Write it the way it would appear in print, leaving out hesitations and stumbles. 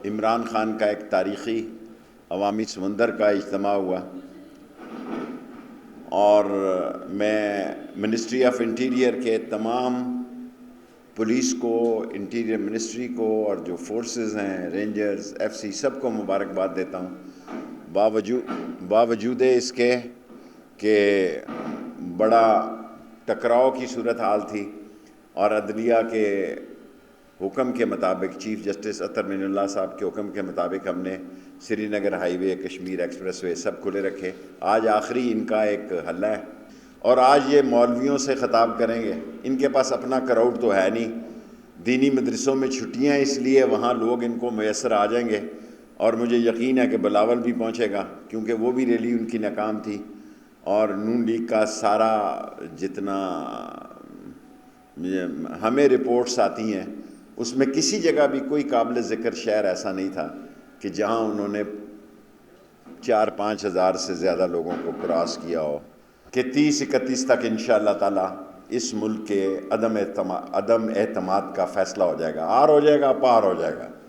عمران خان کا ایک تاریخی عوامی سمندر کا اجتماع ہوا، اور میں منسٹری آف انٹیریئر کے تمام پولیس کو، انٹیریئر منسٹری کو، اور جو فورسز ہیں، رینجرز، ایف سی، سب کو مبارکباد دیتا ہوں۔ باوجود اس کے کہ بڑا ٹکراؤ کی صورتحال تھی، اور عدلیہ کے حکم کے مطابق، چیف جسٹس اطہر معین اللہ صاحب کے حکم کے مطابق، ہم نے سری نگر ہائی وے، کشمیر ایکسپریس وے سب کھلے رکھے۔ آج آخری ان کا ایک حلہ ہے، اور آج یہ مولویوں سے خطاب کریں گے۔ ان کے پاس اپنا کراؤڈ تو ہے نہیں، دینی مدرسوں میں چھٹیاں، اس لیے وہاں لوگ ان کو میسر آ جائیں گے، اور مجھے یقین ہے کہ بلاول بھی پہنچے گا، کیونکہ وہ بھی ریلی ان کی ناکام تھی، اور نون لیگ کا سارا جتنا ہمیں رپورٹس آتی ہیں، اس میں کسی جگہ بھی کوئی قابل ذکر شہر ایسا نہیں تھا کہ جہاں انہوں نے 4-5 ہزار سے زیادہ لوگوں کو کراس کیا ہو۔ کہ 30-31 تک انشاءاللہ تعالی اس ملک کے عدم اعتماد کا فیصلہ ہو جائے گا، آر ہو جائے گا، پار ہو جائے گا۔